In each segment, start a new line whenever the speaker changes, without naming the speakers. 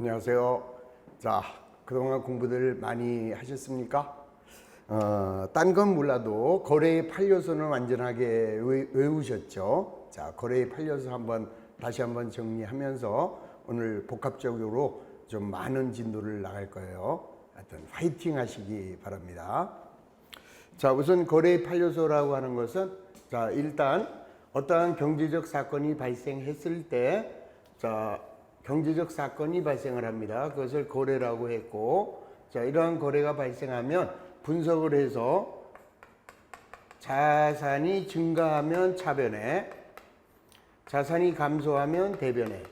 안녕하세요. 자, 그동안 공부들 많이 하셨습니까? 딴 건 몰라도 거래의 8요소는 완전하게 외우셨죠? 자, 거래의 8요소 다시 한번 정리하면서 오늘 복합적으로 좀 많은 진도를 나갈 거예요. 하여튼 화이팅 하시기 바랍니다. 자, 우선 거래의 8요소라고 하는 것은, 자, 일단 어떠한 경제적 사건이 발생했을 때, 자, 경제적 사건이 발생을 합니다. 그것을 거래라고 했고, 자, 이러한 거래가 발생하면 분석을 해서 자산이 증가하면 차변에, 자산이 감소하면 대변에.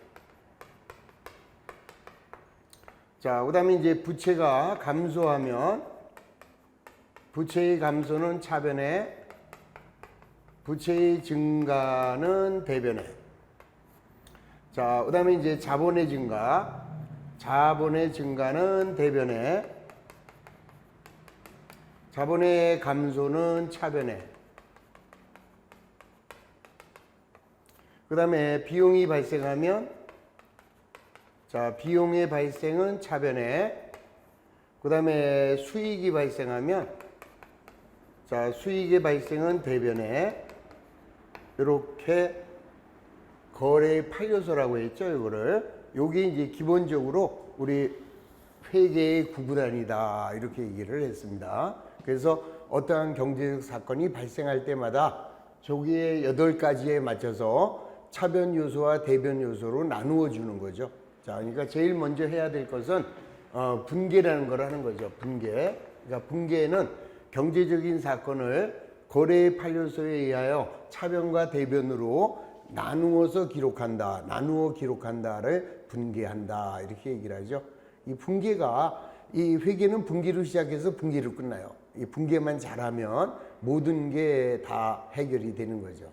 자, 그 다음에 이제 부채가 감소하면 부채의 감소는 차변에, 부채의 증가는 대변에. 자, 그 다음에 이제 자본의 증가는 대변에, 자본의 감소는 차변에. 그 다음에 비용이 발생하면, 자, 비용의 발생은 차변에, 그 다음에 수익이 발생하면, 자, 수익의 발생은 대변에. 이렇게 거래의 8요소라고 했죠, 이거를. 요게 이제 기본적으로 우리 회계의 구구단이다, 이렇게 얘기를 했습니다. 그래서 어떠한 경제적 사건이 발생할 때마다 저기에 8가지에 맞춰서 차변 요소와 대변 요소로 나누어 주는 거죠. 자, 그러니까 제일 먼저 해야 될 것은 분계라는 걸 하는 거죠. 분계. 그러니까 분계는 경제적인 사건을 거래의 8요소에 의하여 차변과 대변으로 나누어서 기록한다. 나누어 기록한다를 분계한다. 이렇게 얘기를 하죠. 이 분계가, 이 회계는 분계로 시작해서 분계로 끝나요. 이 분계만 잘하면 모든 게 다 해결이 되는 거죠.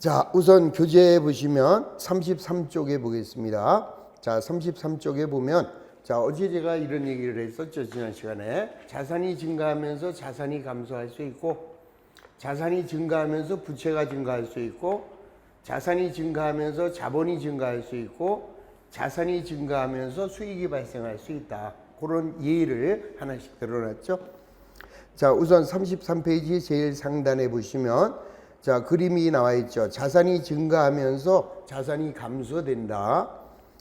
자, 우선 교재 보시면 33쪽에 보겠습니다. 자, 33쪽에 보면, 자, 어제 제가 이런 얘기를 했었죠, 지난 시간에. 자산이 증가하면서 자산이 감소할 수 있고, 자산이 증가하면서 부채가 증가할 수 있고, 자산이 증가하면서 자본이 증가할 수 있고, 자산이 증가하면서 수익이 발생할 수 있다. 그런 예를 하나씩 드러냈죠. 자, 우선 33페이지 제일 상단에 보시면, 자, 그림이 나와 있죠. 자산이 증가하면서 자산이 감소된다.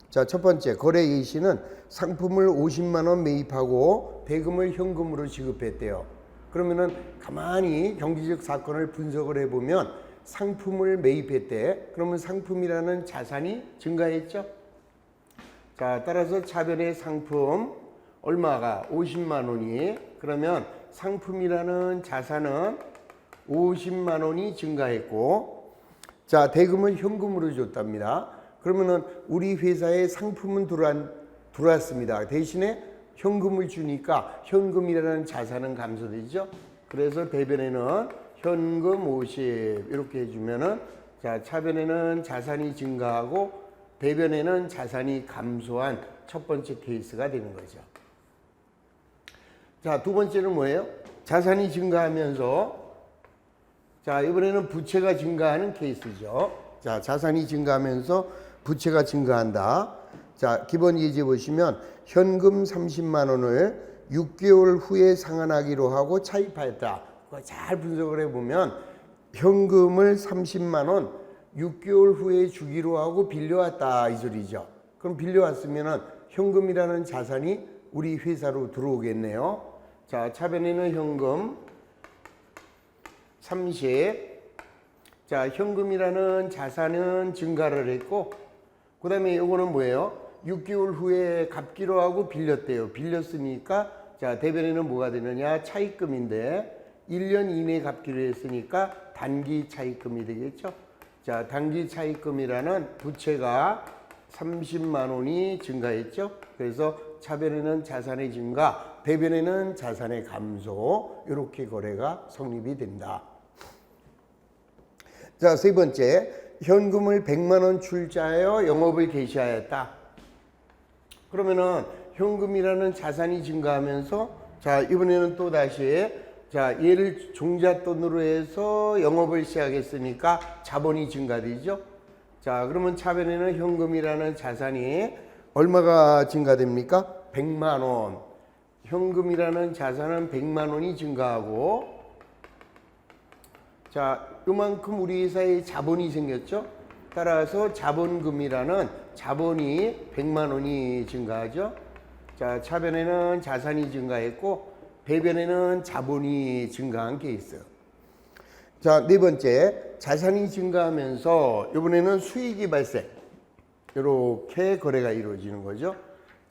자, 첫 번째 거래 예시는 상품을 50만 원 매입하고 대금을 현금으로 지급했대요. 그러면은 가만히 경제적 사건을 분석을 해보면 상품을 매입했대. 그러면 상품이라는 자산이 증가했죠. 자, 따라서 차변의 상품 얼마가 50만 원이, 그러면 상품이라는 자산은 50만 원이 증가했고, 자, 대금은 현금으로 줬답니다. 그러면은 우리 회사에 상품은 들어왔습니다. 대신에 현금을 주니까 현금이라는 자산은 감소되죠. 그래서 대변에는 현금 50 이렇게 해주면은, 자, 차변에는 자산이 증가하고 대변에는 자산이 감소한 첫 번째 케이스가 되는 거죠. 자, 두 번째는 뭐예요? 자산이 증가하면서, 자, 이번에는 부채가 증가하는 케이스죠. 자, 자산이 증가하면서 부채가 증가한다. 자, 기본 예제 보시면 현금 30만 원을 6개월 후에 상환하기로 하고 차입하였다. 잘 분석을 해보면 현금을 30만 원 6개월 후에 주기로 하고 빌려왔다, 이 소리죠. 그럼 빌려왔으면 현금이라는 자산이 우리 회사로 들어오겠네요. 자, 차변에는 현금 30. 자, 현금이라는 자산은 증가를 했고, 그 다음에 이거는 뭐예요? 6개월 후에 갚기로 하고 빌렸대요. 빌렸으니까, 자, 대변에는 뭐가 되느냐? 차입금인데 1년 이내에 갚기로 했으니까 단기 차입금이 되겠죠. 자, 단기 차입금이라는 부채가 30만 원이 증가했죠. 그래서 차변에는 자산의 증가, 대변에는 자산의 감소, 이렇게 거래가 성립이 된다. 자, 세 번째, 현금을 100만 원 출자하여 영업을 개시하였다. 그러면은 현금이라는 자산이 증가하면서, 자, 이번에는 또 다시, 자, 얘를 종잣돈으로 해서 영업을 시작했으니까 자본이 증가되죠. 자, 그러면 차변에는 현금이라는 자산이 얼마가 증가됩니까? 100만 원. 현금이라는 자산은 100만 원이 증가하고, 자, 요만큼 우리 회사에 자본이 생겼죠? 따라서 자본금이라는 자본이 100만 원이 증가하죠? 자, 차변에는 자산이 증가했고, 배변에는 자본이 증가한 케이스. 자, 네 번째, 자산이 증가하면서 이번에는 수익이 발생. 이렇게 거래가 이루어지는 거죠.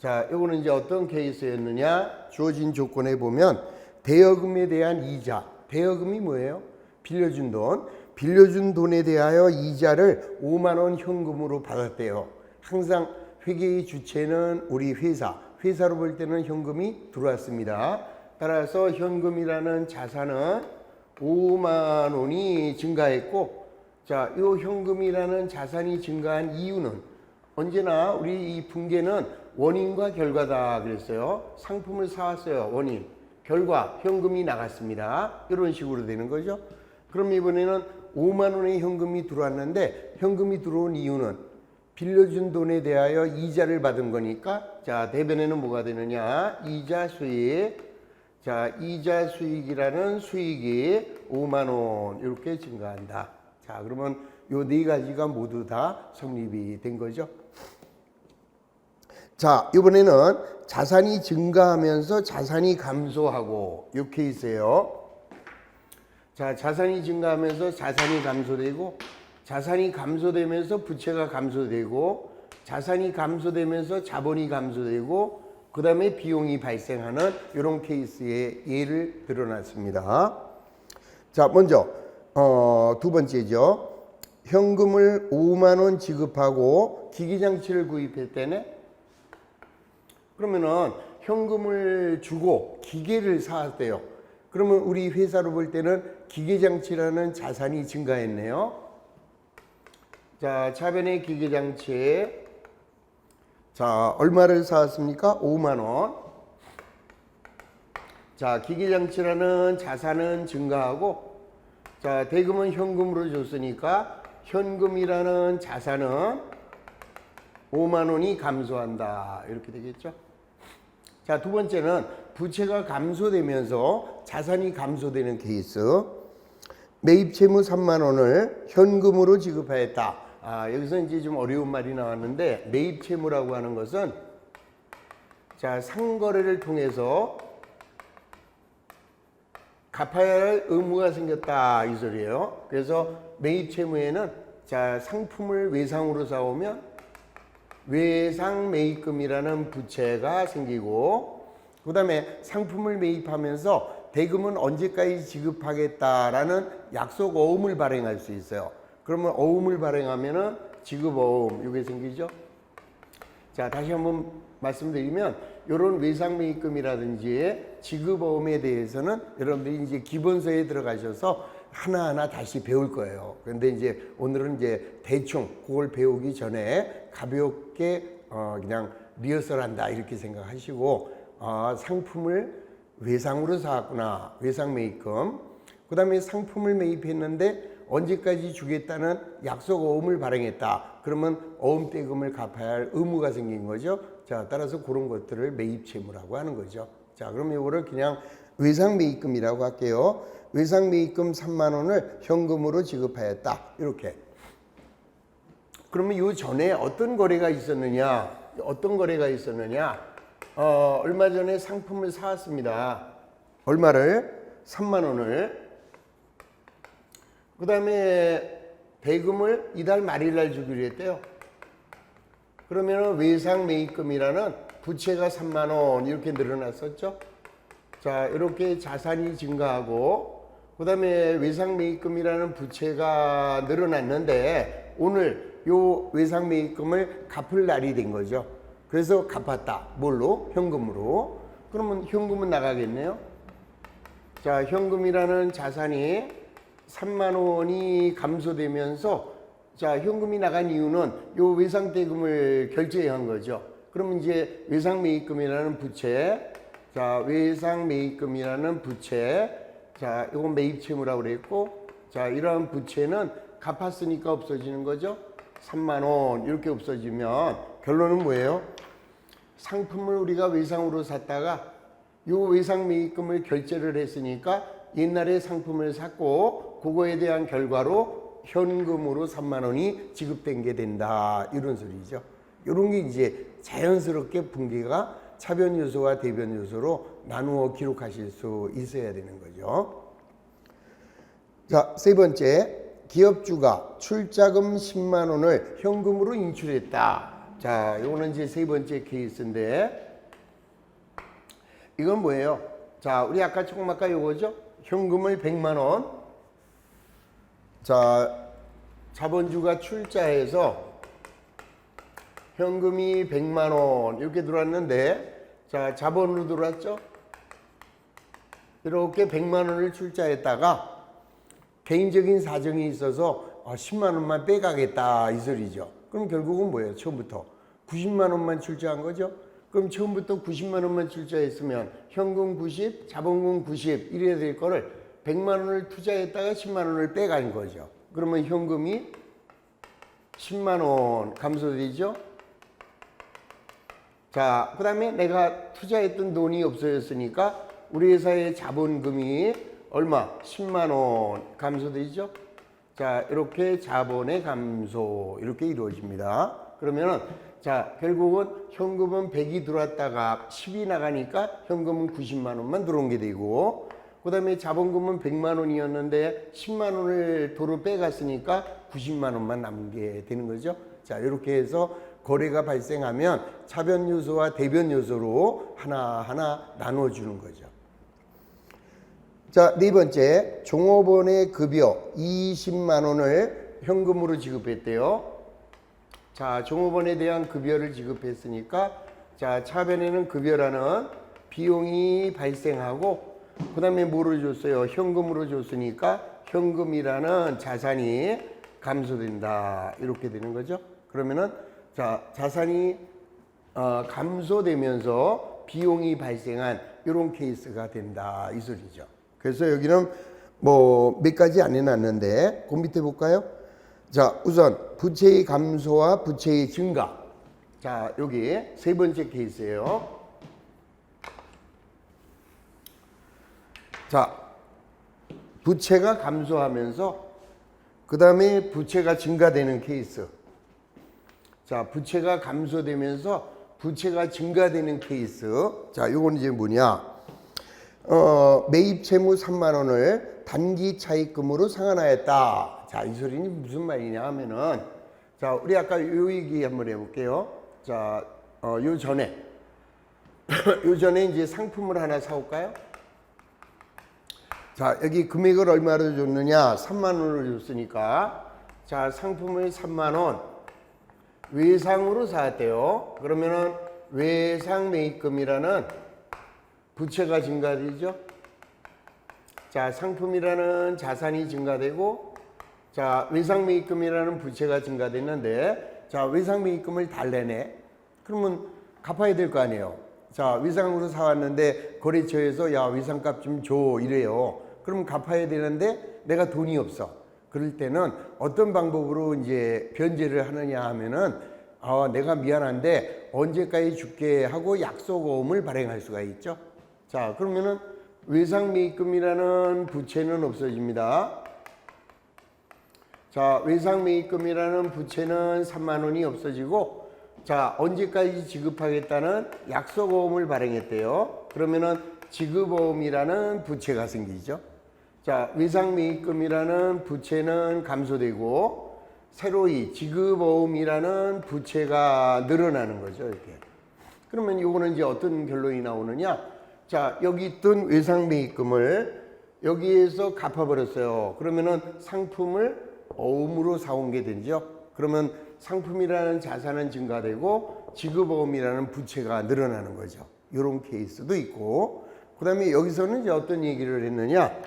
자, 이거는 이제 어떤 케이스였느냐? 주어진 조건에 보면 대여금에 대한 이자. 대여금이 뭐예요? 빌려준 돈. 빌려준 돈에 대하여 이자를 5만 원 현금으로 받았대요. 항상 회계의 주체는 우리 회사. 회사로 볼 때는 현금이 들어왔습니다. 따라서 현금이라는 자산은 5만 원이 증가했고, 자, 이 현금이라는 자산이 증가한 이유는 언제나 우리 이 분계는 원인과 결과다 그랬어요. 상품을 사왔어요. 원인. 결과, 현금이 나갔습니다. 이런 식으로 되는 거죠. 그럼 이번에는 5만 원의 현금이 들어왔는데, 현금이 들어온 이유는 빌려준 돈에 대하여 이자를 받은 거니까, 자, 대변에는 뭐가 되느냐? 이자 수익. 자, 이자 수익이라는 수익이 5만 원 이렇게 증가한다. 자, 그러면 요 네 가지가 모두 다 성립이 된 거죠. 자, 이번에는 자산이 증가하면서 자산이 감소하고 요 케이스예요. 자, 자산이 증가하면서 자산이 감소되고, 자산이 감소되면서 부채가 감소되고, 자산이 감소되면서 자본이 감소되고, 그 다음에 비용이 발생하는 이런 케이스의 예를 들어놨습니다. 자, 먼저 두 번째죠. 현금을 5만 원 지급하고 기기장치를 구입했대네. 그러면은 현금을 주고 기계를 사왔대요. 그러면 우리 회사로 볼 때는 기계장치라는 자산이 증가했네요. 자, 차변의 기계장치. 자, 얼마를 사왔습니까? 5만 원. 자, 기계장치라는 자산은 증가하고, 자, 대금은 현금으로 줬으니까 현금이라는 자산은 5만 원이 감소한다. 이렇게 되겠죠. 자, 두 번째는 부채가 감소되면서 자산이 감소되는 케이스. 매입 채무 3만 원을 현금으로 지급하였다. 아, 여기서 이제 좀 어려운 말이 나왔는데, 매입 채무라고 하는 것은, 자, 상거래를 통해서 갚아야 할 의무가 생겼다 이 소리예요. 그래서 매입 채무에는, 자, 상품을 외상으로 사오면 외상 매입금이라는 부채가 생기고, 그 다음에 상품을 매입하면서 대금은 언제까지 지급하겠다라는 약속 어음을 발행할 수 있어요. 그러면 어음을 발행하면은 지급 어음 이게 생기죠. 자, 다시 한번 말씀드리면 이런 외상 매입금이라든지 지급 어음에 대해서는 여러분들이 이제 기본서에 들어가셔서 하나하나 다시 배울 거예요. 그런데 이제 오늘은 이제 대충 그걸 배우기 전에 가볍게 그냥 리허설한다 이렇게 생각하시고, 상품을 외상으로 사왔구나. 외상 매입금. 그 다음에 상품을 매입했는데 언제까지 주겠다는 약속 어음을 발행했다. 그러면 어음 대금을 갚아야 할 의무가 생긴 거죠. 자, 따라서 그런 것들을 매입 채무라고 하는 거죠. 자, 그럼 이거를 그냥 외상 매입금이라고 할게요. 외상 매입금 3만 원을 현금으로 지급하였다. 이렇게. 그러면 이 전에 어떤 거래가 있었느냐? 어떤 거래가 있었느냐? 얼마 전에 상품을 사왔습니다. 얼마를? 3만 원을. 그 다음에 대금을 이달 말일날 주기로 했대요. 그러면 외상 매입금이라는 부채가 3만 원 이렇게 늘어났었죠. 자, 이렇게 자산이 증가하고, 그 다음에 외상 매입금이라는 부채가 늘어났는데 오늘 요 외상 매입금을 갚을 날이 된 거죠. 그래서 갚았다. 뭘로? 현금으로. 그러면 현금은 나가겠네요. 자, 현금이라는 자산이 3만 원이 감소되면서, 자, 현금이 나간 이유는 요 외상 대금을 결제한 거죠. 그러면 이제 외상 매입금이라는 부채, 자, 외상 매입금이라는 부채, 자, 이건 매입 채무라고 그랬고, 자, 이러한 부채는 갚았으니까 없어지는 거죠. 3만 원 이렇게 없어지면 결론은 뭐예요? 상품을 우리가 외상으로 샀다가 요 외상 매입금을 결제를 했으니까 옛날에 상품을 샀고 그거에 대한 결과로 현금으로 3만 원이 지급된 게 된다. 이런 소리죠. 이런 게 이제 자연스럽게 분기가 차변 요소와 대변 요소로 나누어 기록하실 수 있어야 되는 거죠. 자, 세 번째. 기업주가 출자금 10만 원을 현금으로 인출했다. 자, 요거는 이제 세 번째 케이스인데 이건 뭐예요? 자, 우리 아까 조금 아까 요거죠? 현금을 100만 원. 자, 자본주가 출자해서 현금이 100만 원 이렇게 들어왔는데 자, 자본으로 들어왔죠? 이렇게 100만 원을 출자했다가 개인적인 사정이 있어서 10만 원만 빼가겠다 이 소리죠. 그럼 결국은 뭐예요? 처음부터 90만 원만 출자한 거죠. 그럼 처음부터 90만 원만 출자했으면 현금 90, 자본금 90 이래야 될 거를 100만 원을 투자했다가 10만 원을 빼간 거죠. 그러면 현금이 10만 원 감소되죠. 자, 그 다음에 내가 투자했던 돈이 없어졌으니까 우리 회사의 자본금이 얼마? 10만 원 감소되죠. 자, 이렇게 자본의 감소 이렇게 이루어집니다. 그러면은 자, 결국은 현금은 100이 들어왔다가 10이 나가니까 현금은 90만 원만 들어온 게 되고 그 다음에 자본금은 100만 원이었는데 10만 원을 도로 빼갔으니까 90만 원만 남은 게 되는 거죠. 자, 이렇게 해서 거래가 발생하면 차변 요소와 대변 요소로 하나하나 나눠주는 거죠. 자, 네 번째, 종업원의 급여 20만 원을 현금으로 지급했대요. 자, 종업원에 대한 급여를 지급했으니까 자, 차변에는 급여라는 비용이 발생하고 그 다음에 뭐를 줬어요? 현금으로 줬으니까 현금이라는 자산이 감소된다. 이렇게 되는 거죠. 그러면은 자, 자산이 감소되면서 비용이 발생한 이런 케이스가 된다. 이 소리죠. 그래서 여기는 뭐 몇 가지 안 해놨는데 그 밑에 볼까요? 자, 우선 부채의 감소와 부채의 증가. 자, 여기 세 번째 케이스예요. 자, 부채가 감소하면서 그 다음에 부채가 증가되는 케이스. 자, 부채가 감소되면서 부채가 증가되는 케이스. 자, 요건 이제 뭐냐? 매입 채무 3만 원을 단기 차입금으로 상환하였다. 자, 이 소리는 무슨 말이냐 하면은 자, 우리 아까 요 얘기 한번 해볼게요. 자, 요 전에 이제 상품을 하나 사올까요? 자, 여기 금액을 얼마로 줬느냐? 3만 원을 줬으니까 자, 상품을 3만 원 외상으로 사왔대요. 그러면은 외상 매입금이라는 부채가 증가되죠. 자, 상품이라는 자산이 증가되고 자, 외상 매입금이라는 부채가 증가됐는데 자, 외상 매입금을 달래네. 그러면 갚아야 될 거 아니에요. 자, 외상으로 사왔는데 거래처에서 야, 외상값 좀 줘 이래요. 그럼 갚아야 되는데 내가 돈이 없어. 그럴 때는 어떤 방법으로 이제 변제를 하느냐 하면은 내가 미안한데 언제까지 줄게 하고 약속어음을 발행할 수가 있죠. 자, 그러면은 외상 매입금이라는 부채는 없어집니다. 자, 외상 매입금이라는 부채는 3만 원이 없어지고 자, 언제까지 지급하겠다는 약속어음을 발행했대요. 그러면은 지급어음이라는 부채가 생기죠. 자, 외상 매입금이라는 부채는 감소되고 새로이 지급어음이라는 부채가 늘어나는 거죠. 이렇게. 그러면 요거는 이제 어떤 결론이 나오느냐? 자, 여기 있던 외상 매입금을 여기에서 갚아버렸어요. 그러면은 상품을 어음으로 사온 게 되죠. 그러면 상품이라는 자산은 증가되고 지급어음이라는 부채가 늘어나는 거죠. 이런 케이스도 있고 그 다음에 여기서는 이제 어떤 얘기를 했느냐?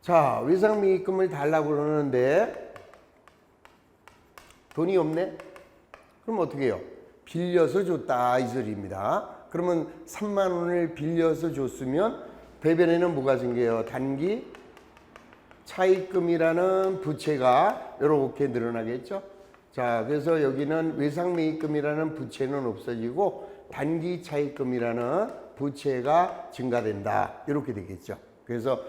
자, 외상 매입금을 달라고 그러는데 돈이 없네? 그럼 어떻게 해요? 빌려서 줬다 이 소리입니다. 그러면 3만 원을 빌려서 줬으면 대변에는 뭐가 생겨요? 단기 차입금이라는 부채가 이렇게 늘어나겠죠. 자, 그래서 여기는 외상매입금이라는 부채는 없어지고 단기 차입금이라는 부채가 증가된다. 이렇게 되겠죠. 그래서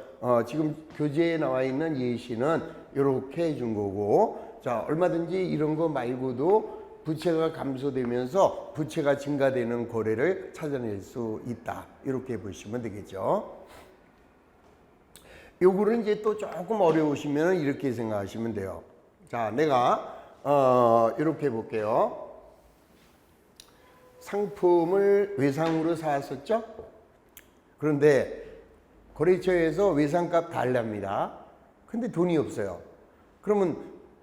지금 교재에 나와 있는 예시는 이렇게 해준 거고, 자, 얼마든지 이런 거 말고도 부채가 감소되면서 부채가 증가되는 거래를 찾아낼 수 있다. 이렇게 보시면 되겠죠. 요거를 이제 또 조금 어려우시면 이렇게 생각하시면 돼요. 자, 내가 이렇게 볼게요. 상품을 외상으로 사왔었죠? 그런데 거래처에서 외상값 달랍니다. 근데 돈이 없어요. 그러면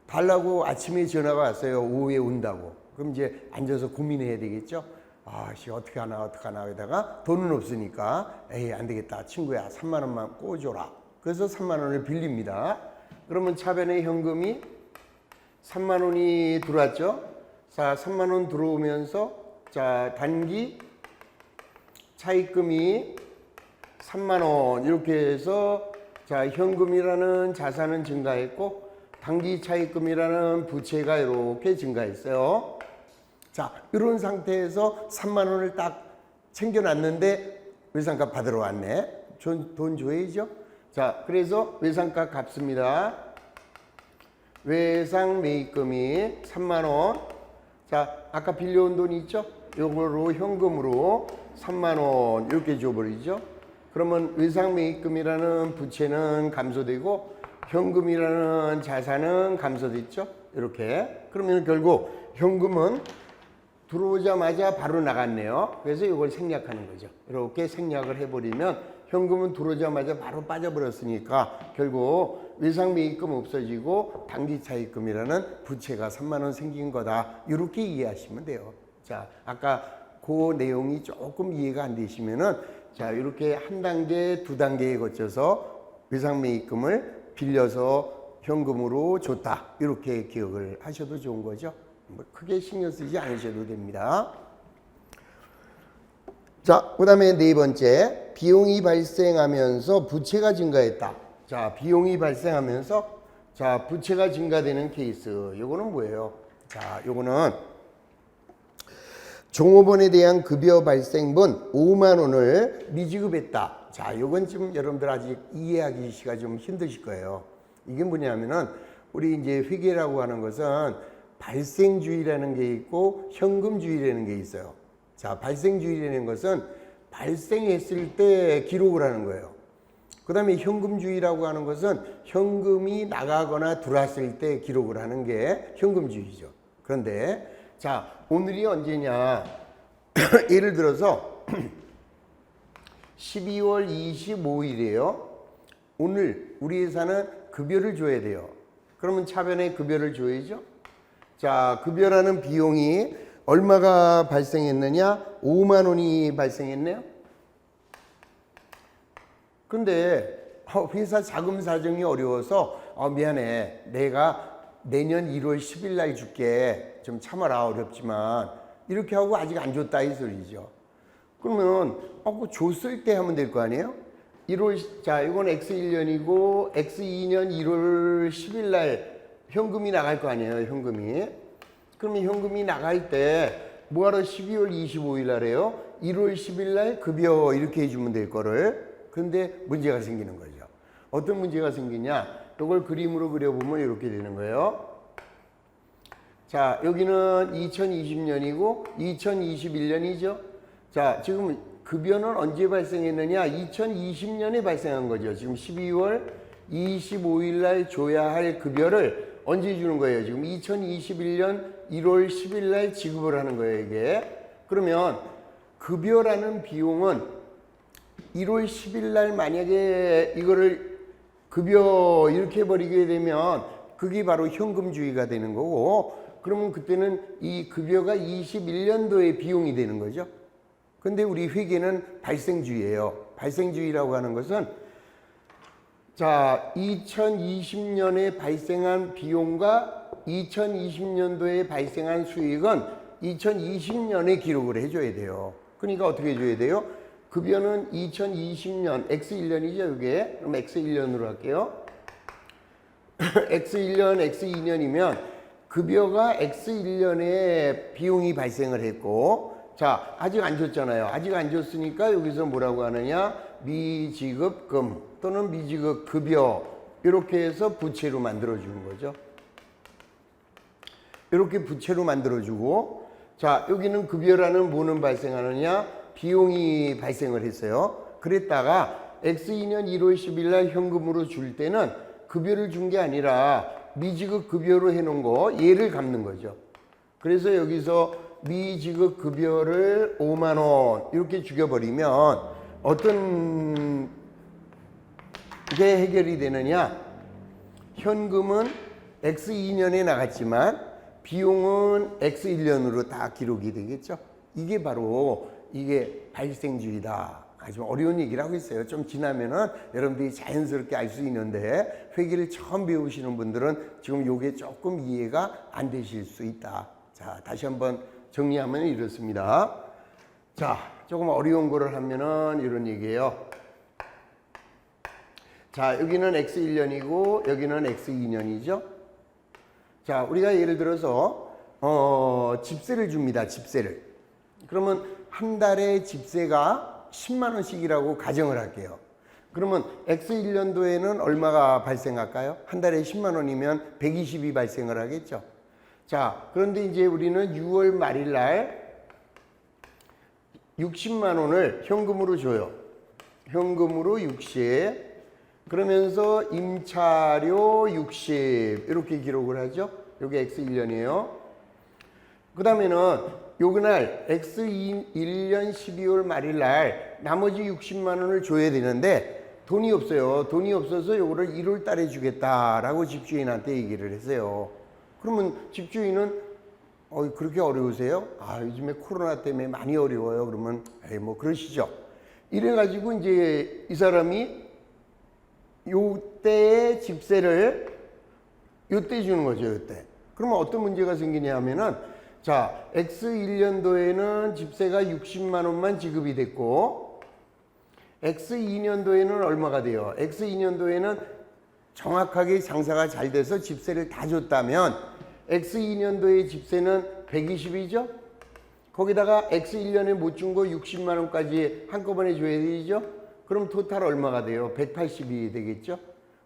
달라고 아침에 전화가 왔어요. 오후에 온다고. 그럼 이제 앉아서 고민해야 되겠죠? 아씨, 어떻게 하나 하다가 돈은 없으니까 에이, 안 되겠다. 친구야, 3만 원만 꿔줘라. 그래서 3만 원을 빌립니다. 그러면 차변에 현금이 3만 원이 들어왔죠? 자, 3만 원 들어오면서 자, 단기 차입금이 3만 원 이렇게 해서 자, 현금이라는 자산은 증가했고 단기 차입금이라는 부채가 이렇게 증가했어요. 자, 이런 상태에서 3만 원을 딱 챙겨놨는데 외상값 받으러 왔네. 돈 줘야죠. 자, 그래서 외상값 갚습니다. 외상 매입금이 3만 원. 자, 아까 빌려온 돈 있죠? 요거로 현금으로 3만 원 이렇게 줘버리죠. 그러면 외상 매입금이라는 부채는 감소되고 현금이라는 자산은 감소됐죠. 이렇게. 그러면 결국 현금은 들어오자마자 바로 나갔네요. 그래서 이걸 생략하는 거죠. 이렇게 생략을 해버리면 현금은 들어오자마자 바로 빠져버렸으니까 결국 외상매입금 없어지고 단기차입금이라는 부채가 3만 원 생긴 거다. 이렇게 이해하시면 돼요. 자, 아까 그 내용이 조금 이해가 안 되시면은 자, 이렇게 한 단계, 두 단계에 거쳐서 외상매입금을 빌려서 현금으로 줬다. 이렇게 기억을 하셔도 좋은 거죠. 뭐 크게 신경 쓰지 않으셔도 됩니다. 자, 그 다음에 네 번째, 비용이 발생하면서 부채가 증가했다. 자, 비용이 발생하면서 자, 부채가 증가되는 케이스. 요거는 뭐예요? 자, 요거는 종업원에 대한 급여 발생분 5만 원을 미지급했다. 자, 요건 지금 여러분들 아직 이해하기가 좀 힘드실 거예요. 이게 뭐냐면은 우리 이제 회계라고 하는 것은 발생주의라는 게 있고 현금주의라는 게 있어요. 자, 발생주의라는 것은 발생했을 때 기록을 하는 거예요. 그 다음에 현금주의라고 하는 것은 현금이 나가거나 들어왔을 때 기록을 하는 게 현금주의죠. 그런데 자, 오늘이 언제냐? 예를 들어서 12월 25일이에요. 오늘 우리 회사는 급여를 줘야 돼요. 그러면 차변에 급여를 줘야죠. 자, 급여라는 비용이 얼마가 발생했느냐? 5만 원이 발생했네요. 근데 회사 자금 사정이 어려워서 미안해. 내가 내년 1월 10일 날 줄게. 좀 참아라. 어렵지만. 이렇게 하고 아직 안 줬다 이 소리죠. 그러면 그 줬을 때 하면 될 거 아니에요? 자, 이건 X1년이고 X2년 1월 10일 날 현금이 나갈 거 아니에요, 현금이. 그러면 현금이 나갈 때 뭐하러 12월 25일 날에요? 1월 10일 날 급여 이렇게 해주면 될 거를. 근데 문제가 생기는 거죠. 어떤 문제가 생기냐? 이걸 그림으로 그려보면 이렇게 되는 거예요. 자, 여기는 2020년이고 2021년이죠. 자, 지금 급여는 언제 발생했느냐? 2020년에 발생한 거죠. 지금 12월 25일 날 줘야 할 급여를 언제 주는 거예요? 지금 2021년 1월 10일 날 지급을 하는 거예요, 이게. 그러면 급여라는 비용은 1월 10일 날 만약에 이거를 급여 이렇게 해버리게 되면 그게 바로 현금주의가 되는 거고, 그러면 그때는 이 급여가 21년도의 비용이 되는 거죠. 근데 우리 회계는 발생주의예요. 발생주의라고 하는 것은 자, 2020년에 발생한 비용과 2020년도에 발생한 수익은 2020년에 기록을 해줘야 돼요. 그러니까 어떻게 해줘야 돼요? 급여는 2020년, X1년이죠, 이게. 그럼 X1년으로 할게요. X1년, X2년이면 급여가 X1년에 비용이 발생을 했고, 자, 아직 안 줬잖아요. 아직 안 줬으니까 여기서 뭐라고 하느냐? 미지급금 또는 미지급급여, 이렇게 해서 부채로 만들어주는 거죠. 이렇게 부채로 만들어주고, 자, 여기는 급여라는 뭐는 발생하느냐? 비용이 발생을 했어요. 그랬다가 X2년 1월 10일 날 현금으로 줄 때는 급여를 준 게 아니라 미지급 급여로 해놓은 거, 얘를 갚는 거죠. 그래서 여기서 미지급 급여를 5만 원 이렇게 죽여버리면 어떤 게 해결이 되느냐? 현금은 X2년에 나갔지만 비용은 X1년으로 다 기록이 되겠죠. 이게 바로 이게 발생주의다. 아주 어려운 얘기를 하고 있어요. 좀 지나면은 여러분들이 자연스럽게 알 수 있는데, 회계를 처음 배우시는 분들은 지금 요게 조금 이해가 안 되실 수 있다. 자, 다시 한번 정리하면 이렇습니다. 자, 조금 어려운 거를 하면은 이런 얘기예요. 자, 여기는 X1년이고 여기는 X2년이죠. 자, 우리가 예를 들어서 집세를 줍니다. 집세를. 그러면 한 달에 집세가 10만 원씩이라고 가정을 할게요. 그러면 X1년도에는 얼마가 발생할까요? 한 달에 10만 원이면 120이 발생을 하겠죠. 자, 그런데 이제 우리는 6월 말일 날 60만 원을 현금으로 줘요. 현금으로 60. 그러면서 임차료 60 이렇게 기록을 하죠. 여기 X1년이에요. 그 다음에는 요날 X1년 12월 말일 날 나머지 60만 원을 줘야 되는데 돈이 없어요. 돈이 없어서 요거를 1월 달에 주겠다라고 집주인한테 얘기를 했어요. 그러면 집주인은 그렇게 어려우세요? 아, 요즘에 코로나 때문에 많이 어려워요. 그러면 뭐 그러시죠. 이래가지고 이제 이 사람이 요때의 집세를 요때 주는 거죠. 요때. 그러면 어떤 문제가 생기냐 하면은, 자, X1년도에는 집세가 60만 원만 지급이 됐고 X2년도에는 얼마가 돼요? X2년도에는 정확하게 장사가 잘 돼서 집세를 다 줬다면 X2년도의 집세는 120이죠? 거기다가 X1년에 못 준 거 60만 원까지 한꺼번에 줘야 되죠? 그럼 토탈 얼마가 돼요? 180이 되겠죠?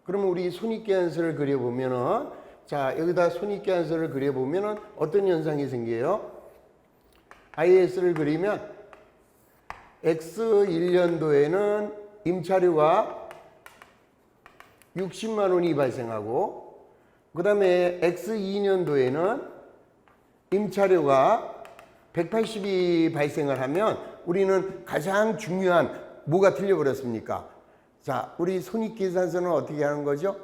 그러면 우리 손익계산서를 그려보면은, 자, 여기다 손익계산서를 그려보면은 어떤 현상이 생겨요? IS를 그리면 X1년도에는 임차료가 60만 원이 발생하고, 그 다음에 X2년도에는 임차료가 180이 발생을 하면 우리는 가장 중요한 뭐가 틀려버렸습니까? 자, 우리 손익계산서는 어떻게 하는 거죠?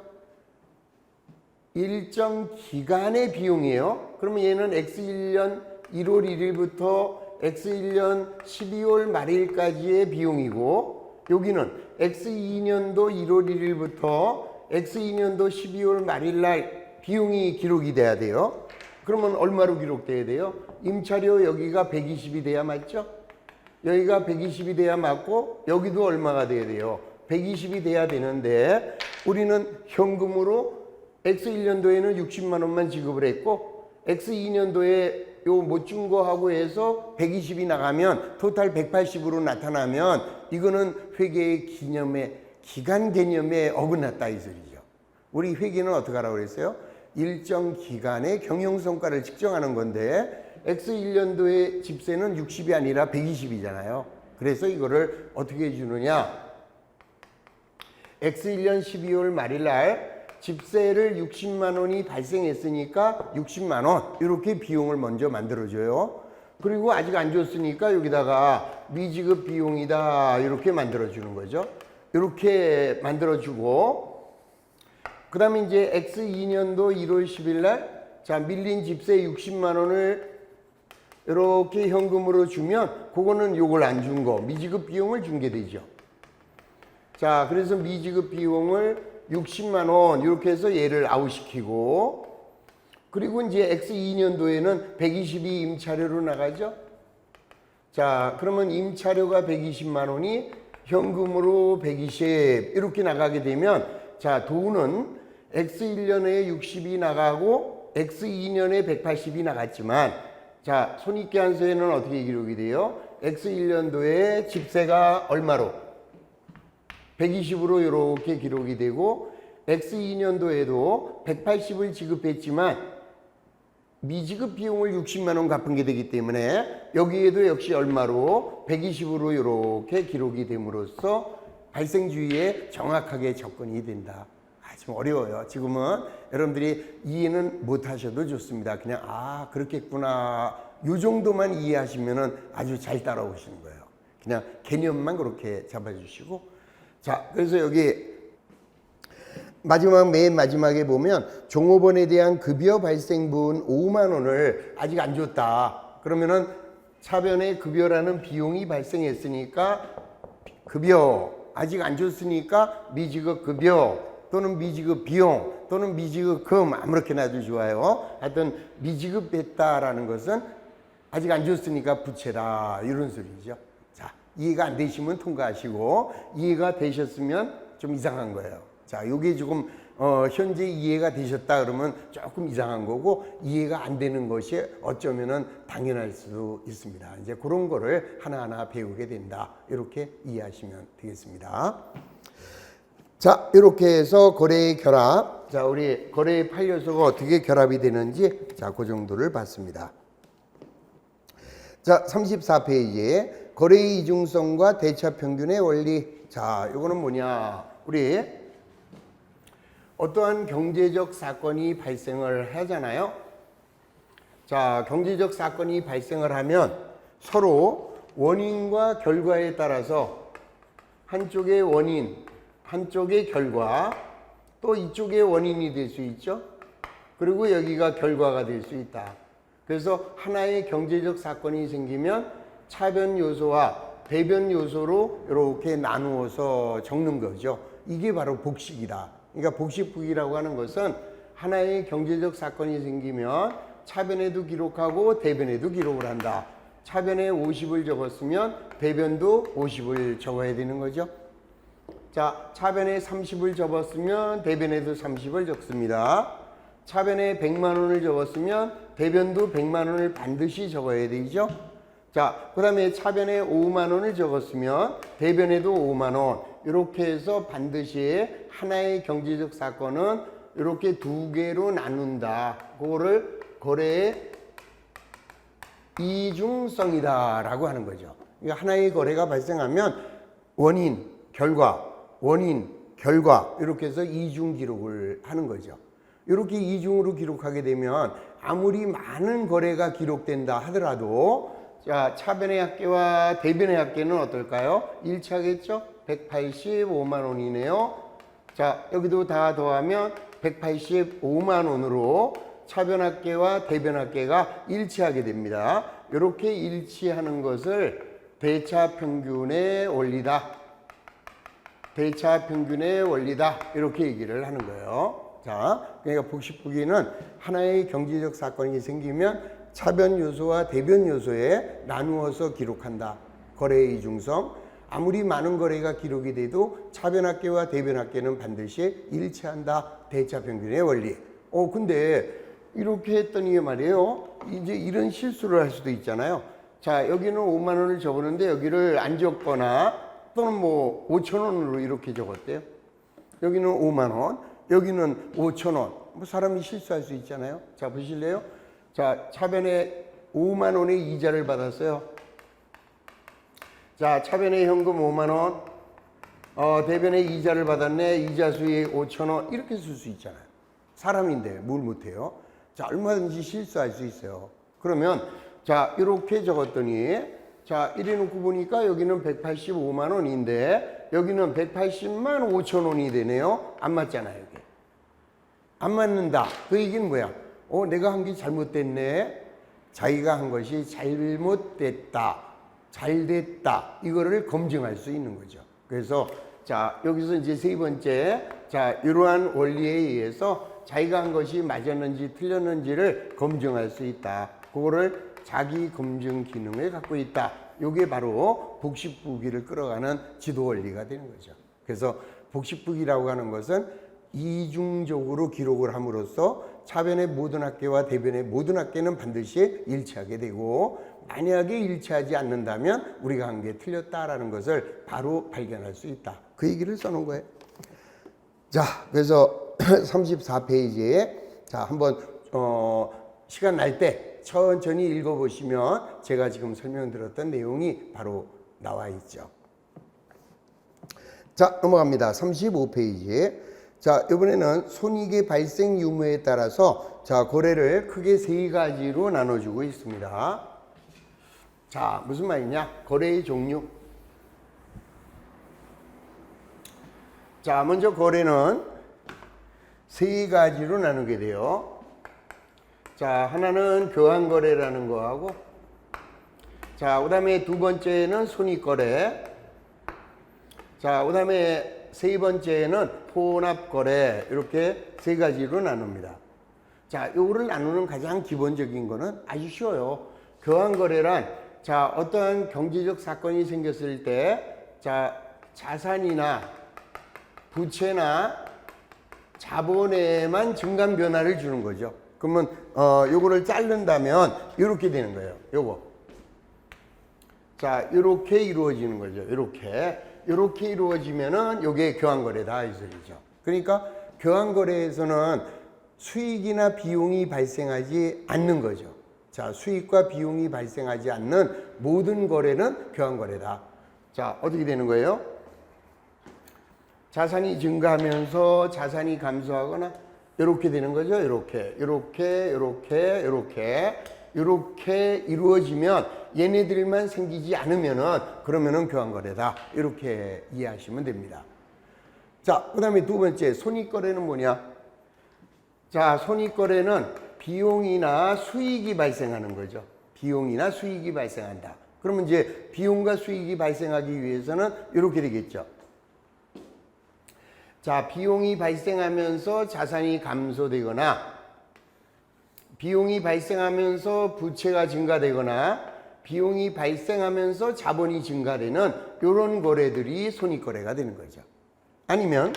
일정 기간의 비용이에요. 그러면 얘는 X1년 1월 1일부터 X1년 12월 말일까지의 비용이고, 여기는 X2년도 1월 1일부터 X2년도 12월 말일날 비용이 기록이 돼야 돼요. 그러면 얼마로 기록돼야 돼요? 임차료 여기가 120이 돼야 맞죠? 여기가 120이 돼야 맞고 여기도 얼마가 돼야 돼요? 120이 돼야 되는데 우리는 현금으로 X1년도에는 60만 원만 지급을 했고 X2년도에 요 못 준 거 하고 해서 120이 나가면 토탈 180으로 나타나면 이거는 회계의 기간 개념에 어긋났다 이 소리죠. 우리 회계는 어떻게 하라고 그랬어요? 일정 기간의 경영성과를 측정하는 건데 X1년도의 집세는 60이 아니라 120이잖아요. 그래서 이거를 어떻게 해주느냐? X1년 12월 말일 날 집세를 60만 원이 발생했으니까 60만 원 이렇게 비용을 먼저 만들어줘요. 그리고 아직 안 줬으니까 여기다가 미지급 비용이다 이렇게 만들어주는 거죠. 이렇게 만들어주고, 그 다음에 이제 X2년도 1월 10일 날 자, 밀린 집세 60만 원을 이렇게 현금으로 주면 그거는 요걸 안 준 거, 미지급 비용을 준 게 되죠. 자, 그래서 미지급 비용을 60만 원 이렇게 해서 얘를 아웃시키고, 그리고 이제 X2년도에는 120이 임차료로 나가죠. 자, 그러면 임차료가 120만 원이 현금으로 120 이렇게 나가게 되면, 자, 돈은 X1년에 60이 나가고 X2년에 180이 나갔지만 자, 손익계산서에는 어떻게 기록이 돼요? X1년도에 집세가 얼마로? 120으로 이렇게 기록이 되고 X2년도에도 180을 지급했지만 미지급 비용을 60만 원 갚은 게 되기 때문에 여기에도 역시 얼마로? 120으로 이렇게 기록이 됨으로써 발생주의에 정확하게 접근이 된다. 좀 어려워요. 지금은 여러분들이 이해는 못 하셔도 좋습니다. 그냥 그렇겠구나 요 정도만 이해하시면은 아주 잘 따라오시는 거예요. 그냥 개념만 그렇게 잡아주시고 자, 그래서 여기 맨 마지막에 보면 종업원에 대한 급여 발생분 5만 원을 아직 안 줬다. 그러면은 차변에 급여라는 비용이 발생했으니까 급여 아직 안 줬으니까 미지급 급여 또는 미지급 비용 또는 미지급 금 아무렇게나 아주 좋아요. 하여튼 미지급했다라는 것은 아직 안 줬으니까 부채다 이런 소리죠. 자, 이해가 안 되시면 통과하시고 이해가 되셨으면 좀 이상한 거예요. 자, 요게 지금 현재 이해가 되셨다 그러면 조금 이상한 거고 이해가 안 되는 것이 어쩌면은 당연할 수도 있습니다. 이제 그런 거를 하나하나 배우게 된다. 이렇게 이해하시면 되겠습니다. 자, 이렇게 해서 거래의 결합. 자, 우리 거래의 8요소가 어떻게 결합이 되는지 자, 그 정도를 봤습니다. 자, 34페이지에 거래의 이중성과 대차 평균의 원리. 자, 이거는 뭐냐? 우리 어떠한 경제적 사건이 발생을 하잖아요. 자, 경제적 사건이 발생을 하면 서로 원인과 결과에 따라서 한쪽의 원인, 한쪽의 결과, 또 이쪽의 원인이 될 수 있죠. 그리고 여기가 결과가 될 수 있다. 그래서 하나의 경제적 사건이 생기면 차변 요소와 대변 요소로 이렇게 나누어서 적는 거죠. 이게 바로 복식이다. 그러니까 복식부기라고 하는 것은 하나의 경제적 사건이 생기면 차변에도 기록하고 대변에도 기록을 한다. 차변에 50을 적었으면 대변도 50을 적어야 되는 거죠. 자, 차변에 30을 적었으면 대변에도 30을 적습니다. 차변에 100만 원을 적었으면 대변도 100만 원을 반드시 적어야 되죠. 자, 그 다음에 차변에 5만 원을 적었으면 대변에도 5만 원. 이렇게 해서 반드시 하나의 경제적 사건은 이렇게 두 개로 나눈다. 그거를 거래의 이중성이다 라고 하는 거죠. 그러니까 하나의 거래가 발생하면 원인, 결과, 원인, 결과 이렇게 해서 이중 기록을 하는 거죠. 이렇게 이중으로 기록하게 되면 아무리 많은 거래가 기록된다 하더라도 자, 차변의 합계와 대변의 합계는 어떨까요? 1차겠죠? 185만 원이네요. 자, 여기도 다 더하면 185만 원으로 차변 합계와 대변 합계가 일치하게 됩니다. 이렇게 일치하는 것을 대차 평균의 원리다. 대차 평균의 원리다. 이렇게 얘기를 하는 거예요. 자, 그러니까 복식부기는 하나의 경제적 사건이 생기면 차변 요소와 대변 요소에 나누어서 기록한다. 거래의 이중성. 아무리 많은 거래가 기록이 돼도 차변 합계와 대변 합계는 반드시 일치한다. 대차 평균의 원리. 근데 이렇게 했더니 말이에요. 이제 이런 실수를 할 수도 있잖아요. 자, 여기는 5만 원을 적었는데 여기를 안 적거나 또는 뭐 5천 원으로 이렇게 적었대요. 여기는 5만 원, 여기는 5천 원. 뭐 사람이 실수할 수 있잖아요. 자, 보실래요? 자, 차변에 5만 원의 이자를 받았어요. 자, 차변에 현금 5만 원, 대변에 이자를 받았네. 이자 수익 5천 원. 이렇게 쓸 수 있잖아요. 사람인데 뭘 못해요? 자, 얼마든지 실수할 수 있어요. 그러면 자, 이렇게 적었더니 자, 이래 놓고 보니까 여기는 185만 원인데 여기는 180만 5천 원이 되네요. 안 맞잖아요, 이게. 안 맞는다. 그 얘기는 뭐야? 내가 한 게 잘못됐네. 자기가 한 것이 잘못됐다. 잘됐다. 이거를 검증할 수 있는 거죠. 그래서 자, 여기서 이제 세 번째, 자, 이러한 원리에 의해서 자기가 한 것이 맞았는지 틀렸는지를 검증할 수 있다. 그거를 자기 검증 기능을 갖고 있다. 이게 바로 복식부기를 끌어가는 지도 원리가 되는 거죠. 그래서 복식부기라고 하는 것은 이중적으로 기록을 함으로써 차변의 모든 합계와 대변의 모든 합계는 반드시 일치하게 되고, 만약에 일치하지 않는다면 우리가 한 게 틀렸다라는 것을 바로 발견할 수 있다. 그 얘기를 써놓은 거예요. 자, 그래서 34페이지에 자 한번 시간 날 때 천천히 읽어보시면 제가 지금 설명드렸던 내용이 바로 나와 있죠. 자, 넘어갑니다. 35페이지에 자, 이번에는 손익의 발생 유무에 따라서 자, 거래를 크게 세 가지로 나눠주고 있습니다. 자, 무슨 말이냐? 거래의 종류. 자, 먼저 거래는 세 가지로 나누게 돼요. 자, 하나는 교환거래라는 거하고, 자, 그 다음에 두 번째는 손익거래, 자, 그 다음에 세 번째는 혼합거래, 이렇게 세 가지로 나눕니다. 자, 요거를 나누는 가장 기본적인 거는 아주 쉬워요. 교환거래란, 자, 어떠한 경제적 사건이 생겼을 때, 자, 자산이나 부채나 자본에만 증감 변화를 주는 거죠. 그러면 요거를 자른다면 이렇게 되는 거예요. 요거. 자, 이렇게 이루어지는 거죠. 이렇게 이루어지면은 요게 교환거래다 이 소리죠. 그러니까 교환거래에서는 수익이나 비용이 발생하지 않는 거죠. 자, 수익과 비용이 발생하지 않는 모든 거래는 교환거래다. 자, 어떻게 되는 거예요? 자산이 증가하면서 자산이 감소하거나 이렇게 되는 거죠. 이렇게 이루어지면 얘네들만 생기지 않으면은 그러면은 교환거래다. 이렇게 이해하시면 됩니다. 자, 그 다음에 두 번째 손익거래는 뭐냐? 자, 손익거래는 비용이나 수익이 발생하는 거죠. 비용이나 수익이 발생한다. 그러면 이제 비용과 수익이 발생하기 위해서는 이렇게 되겠죠. 자, 비용이 발생하면서 자산이 감소되거나 비용이 발생하면서 부채가 증가되거나 비용이 발생하면서 자본이 증가되는 이런 거래들이 손익거래가 되는 거죠. 아니면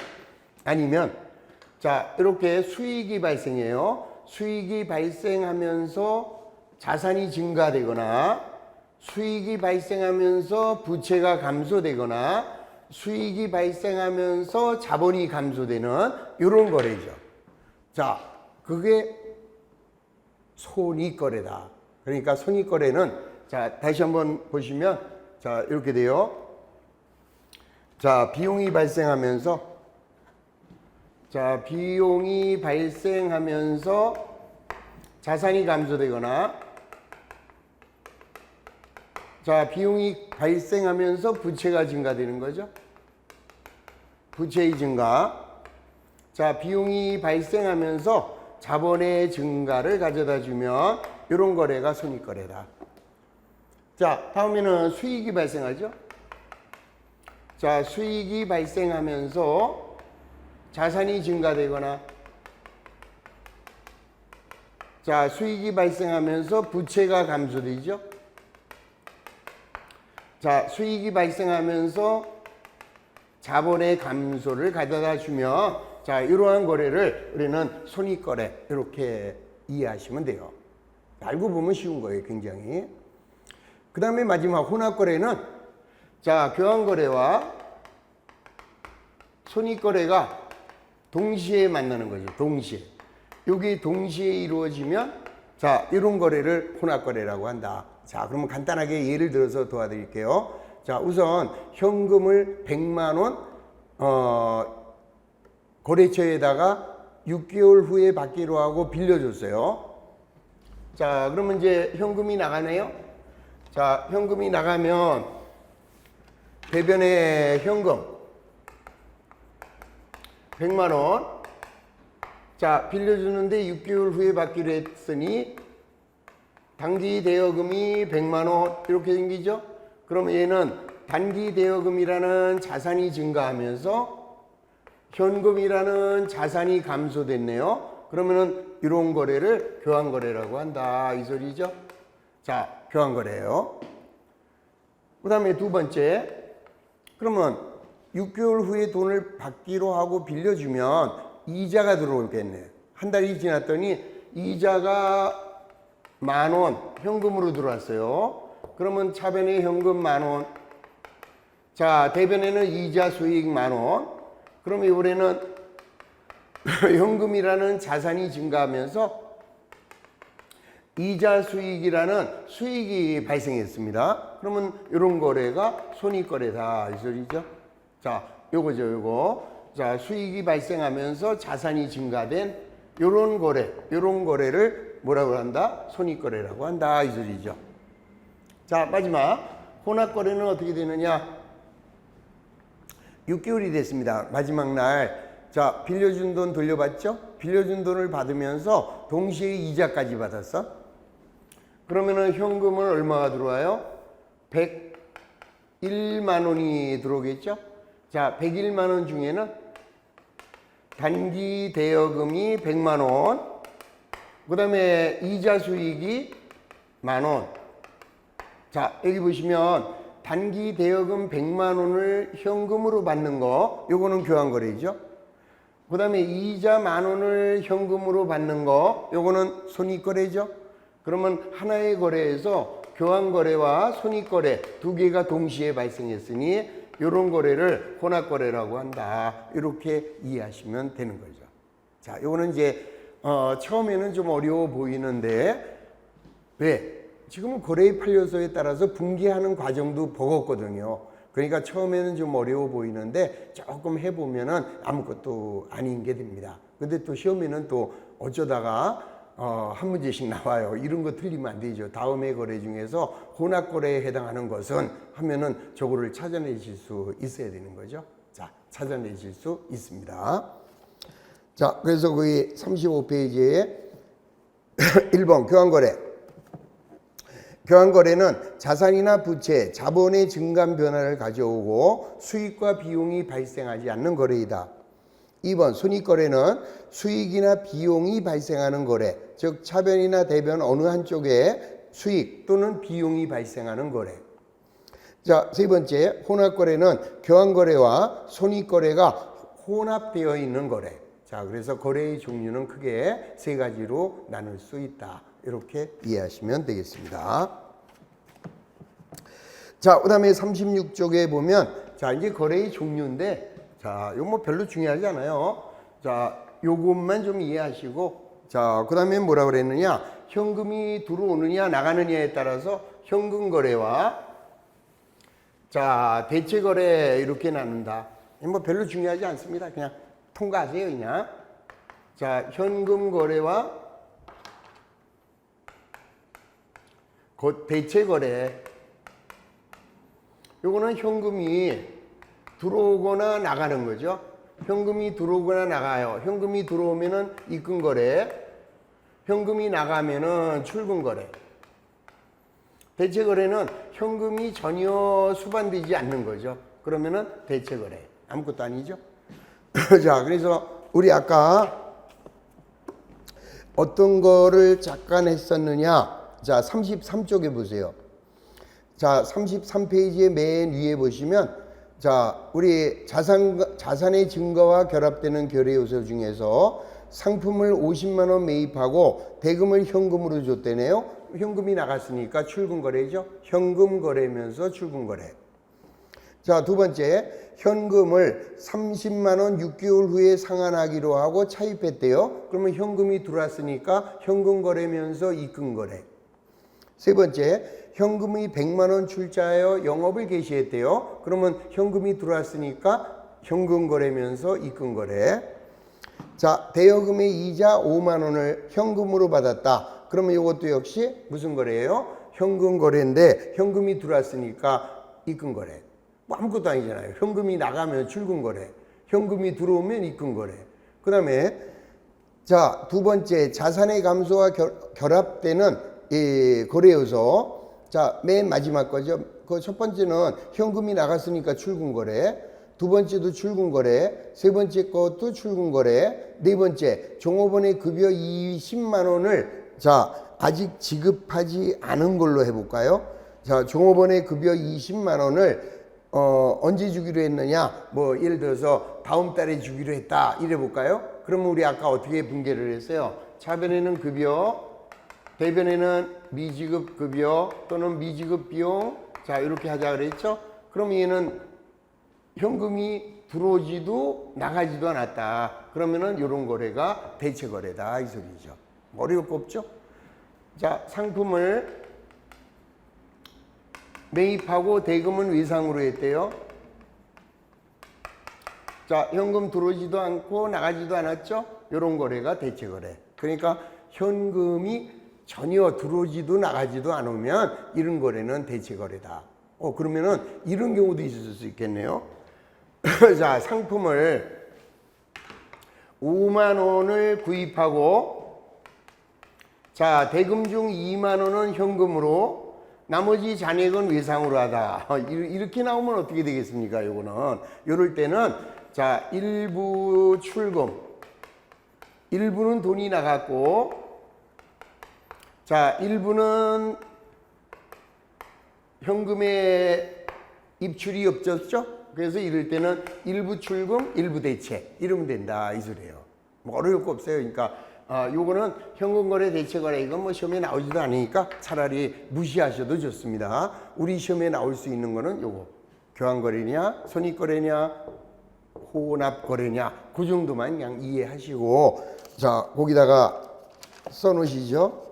자, 이렇게 수익이 발생해요. 수익이 발생하면서 자산이 증가되거나 수익이 발생하면서 부채가 감소되거나 수익이 발생하면서 자본이 감소되는 이런 거래죠. 자, 그게 손익거래다. 그러니까 손익거래는 자, 다시 한번 보시면 자, 이렇게 돼요. 자, 비용이 발생하면서 자산이 감소되거나 자, 비용이 발생하면서 부채가 증가되는 거죠. 부채의 증가. 자, 비용이 발생하면서 자본의 증가를 가져다 주면 이런 거래가 손익거래다. 자, 다음에는 수익이 발생하죠. 자, 수익이 발생하면서 자산이 증가되거나 자, 수익이 발생하면서 부채가 감소되죠. 자, 수익이 발생하면서 자본의 감소를 가져다 주면 자, 이러한 거래를 우리는 손익거래 이렇게 이해하시면 돼요. 알고 보면 쉬운 거예요, 굉장히. 그 다음에 마지막 혼합거래는 자, 교환거래와 손익거래가 동시에 만나는 거죠. 동시에. 여기 동시에 이루어지면 자, 이런 거래를 혼합거래라고 한다. 자, 그러면 간단하게 예를 들어서 도와드릴게요. 자, 우선 현금을 100만 원 거래처에다가 6개월 후에 받기로 하고 빌려줬어요. 자, 그러면 이제 현금이 나가네요. 자, 현금이 나가면 대변에 현금 100만 원. 자, 빌려주는데 6개월 후에 받기로 했으니 단기 대여금이 100만 원 이렇게 생기죠. 그러면 얘는 단기 대여금이라는 자산이 증가하면서 현금이라는 자산이 감소됐네요. 그러면은 이런 거래를 교환거래라고 한다 이 소리죠. 자, 교환거래예요. 그 다음에 두 번째, 그러면 6개월 후에 돈을 받기로 하고 빌려주면 이자가 들어오겠네. 한 달이 지났더니 이자가 10,000원 현금으로 들어왔어요. 그러면 차변에 현금 10,000원. 자, 대변에는 이자 수익 10,000원. 그럼 이번에는 현금이라는 자산이 증가하면서 이자 수익이라는 수익이 발생했습니다. 그러면 이런 거래가 손익거래다 이 소리죠. 자, 요거죠, 요거. 자, 수익이 발생하면서 자산이 증가된 요런 거래를 뭐라고 한다? 손익거래라고 한다 이 소리죠. 자, 마지막 혼합거래는 어떻게 되느냐? 6개월이 됐습니다. 마지막 날. 자, 빌려준 돈 돌려받죠? 빌려준 돈을 받으면서 동시에 이자까지 받았어. 그러면은 현금은 얼마가 들어와요? 101만 원이 들어오겠죠? 자, 101만 원 중에는 단기 대여금이 100만 원, 그 다음에 이자 수익이 10,000원. 자, 여기 보시면 단기 대여금 100만 원을 현금으로 받는 거, 요거는 교환거래죠. 그 다음에 이자 10,000원을 현금으로 받는 거, 요거는 손익거래죠. 그러면 하나의 거래에서 교환거래와 손익거래 두 개가 동시에 발생했으니 이런 거래를 혼합거래라고 한다. 이렇게 이해하시면 되는 거죠. 자, 요거는 이제 처음에는 좀 어려워 보이는데 왜? 지금은 거래의 판례서에 따라서 분기하는 과정도 버겁거든요. 그러니까 처음에는 좀 어려워 보이는데 조금 해보면은 아무것도 아닌 게 됩니다. 근데 또 시험에는 또 어쩌다가 한 문제씩 나와요. 이런 거 틀리면 안 되죠. 다음의 거래 중에서 혼합거래에 해당하는 것은 하면은 저거를 찾아내실 수 있어야 되는 거죠. 자, 찾아내실 수 있습니다. 자, 그래서 거기 35페이지에 1번 교환거래. 교환거래는 자산이나 부채, 자본의 증감 변화를 가져오고 수익과 비용이 발생하지 않는 거래이다. 2번 손익거래는 수익이나 비용이 발생하는 거래, 즉 차변이나 대변 어느 한쪽에 수익 또는 비용이 발생하는 거래. 자, 세 번째 혼합거래는 교환거래와 손익거래가 혼합되어 있는 거래. 자, 그래서 거래의 종류는 크게 세 가지로 나눌 수 있다. 이렇게 이해하시면 되겠습니다. 자, 그 다음에 36쪽에 보면 자, 이제 거래의 종류인데 자, 이거 뭐 별로 중요하지 않아요. 자, 요것만 좀 이해하시고 자, 그 다음에 뭐라 그랬느냐? 현금이 들어오느냐 나가느냐에 따라서 현금 거래와 자, 대체 거래 이렇게 나눈다. 뭐 별로 중요하지 않습니다. 그냥 통과하세요, 그냥. 자, 현금 거래와 대체 거래. 요거는 현금이 들어오거나 나가는 거죠. 현금이 들어오거나 나가요. 현금이 들어오면은 입금 거래, 현금이 나가면은 출금 거래. 대체 거래는 현금이 전혀 수반되지 않는 거죠. 그러면은 대체 거래. 아무것도 아니죠. 자, 그래서 우리 아까 어떤 거를 잠깐 했었느냐? 자, 33쪽에 보세요. 자, 33페이지의 맨 위에 보시면 자, 우리 자산의 증가와 결합되는 거래 요소 중에서 상품을 50만 원 매입하고 대금을 현금으로 줬대네요. 현금이 나갔으니까 출금 거래죠. 현금 거래면서 출금 거래. 자, 두 번째, 현금을 30만 원 6개월 후에 상환하기로 하고 차입했대요. 그러면 현금이 들어왔으니까 현금 거래면서 입금 거래. 세 번째, 현금이 100만 원 출자하여 영업을 개시했대요. 그러면 현금이 들어왔으니까 현금 거래면서 입금 거래. 자, 대여금의 이자 5만 원을 현금으로 받았다. 그러면 이것도 역시 무슨 거래예요? 현금 거래인데 현금이 들어왔으니까 입금 거래. 뭐 아무것도 아니잖아요. 현금이 나가면 출금 거래, 현금이 들어오면 입금 거래. 그 다음에 자, 두 번째, 자산의 감소와 결합되는 이 거래 요소. 자, 맨 마지막 거죠. 그 첫 번째는 현금이 나갔으니까 출금 거래, 두 번째도 출금 거래, 세 번째 것도 출금 거래, 네 번째 종업원의 급여 20만 원을 자, 아직 지급하지 않은 걸로 해볼까요? 자, 종업원의 급여 20만 원을 언제 주기로 했느냐? 뭐 예를 들어서 다음 달에 주기로 했다 이래 볼까요? 그러면 우리 아까 어떻게 분개를 했어요? 차변에는 급여, 대변에는 미지급 급여 또는 미지급 비용. 자, 이렇게 하자 그랬죠? 그럼 얘는 현금이 들어오지도 나가지도 않았다. 그러면은 이런 거래가 대체 거래다 이 소리죠. 어려울 거 없죠? 자, 상품을 매입하고 대금은 외상으로 했대요. 자, 현금 들어오지도 않고 나가지도 않았죠? 이런 거래가 대체 거래. 그러니까 현금이 전혀 들어오지도 나가지도 않으면 이런 거래는 대체 거래다. 그러면은 이런 경우도 있을 수 있겠네요. 자, 상품을 5만 원을 구입하고, 자, 대금 중 2만 원은 현금으로, 나머지 잔액은 외상으로 하다. 이렇게 나오면 어떻게 되겠습니까? 요거는. 요럴 때는, 자, 일부 출금. 일부는 돈이 나갔고, 자, 일부는 현금의 입출이 없었죠? 그래서 이럴 때는 일부 출금, 일부 대체 이러면 된다 이 소리예요. 뭐 어려울 거 없어요. 그러니까 요거는 현금 거래, 대체 거래 이건 뭐 시험에 나오지도 않으니까 차라리 무시하셔도 좋습니다. 우리 시험에 나올 수 있는 거는 요거 교환 거래냐, 손익 거래냐, 혼합 거래냐 그 정도만 그냥 이해하시고, 자, 거기다가 써놓으시죠.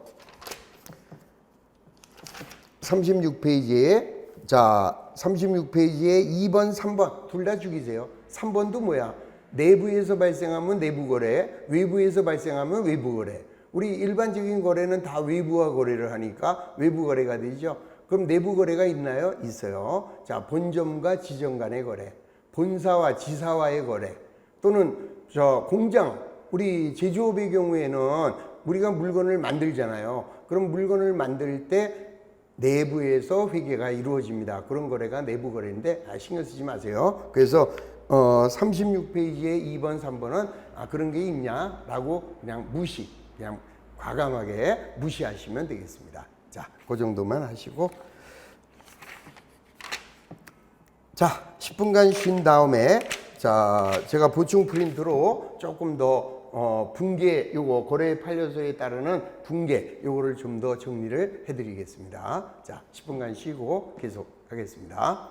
36페이지에 자, 36페이지에 2번, 3번 둘 다 죽이세요. 3번도 뭐야? 내부에서 발생하면 내부 거래, 외부에서 발생하면 외부 거래. 우리 일반적인 거래는 다 외부와 거래를 하니까 외부 거래가 되죠. 그럼 내부 거래가 있나요? 있어요. 자, 본점과 지점 간의 거래, 본사와 지사와의 거래, 또는 저 공장, 우리 제조업의 경우에는 우리가 물건을 만들잖아요. 그럼 물건을 만들 때 내부에서 회계가 이루어집니다. 그런 거래가 내부 거래인데 신경 쓰지 마세요. 그래서 36페이지에 2번, 3번은 그런 게 있냐라고 그냥 그냥 과감하게 무시하시면 되겠습니다. 자, 그 정도만 하시고, 자, 10분간 쉰 다음에 자, 제가 보충 프린트로 조금 더 분계, 요거 거래 판례서에 따르는 분계 요거를 좀 더 정리를 해드리겠습니다. 자, 10분간 쉬고 계속 하겠습니다.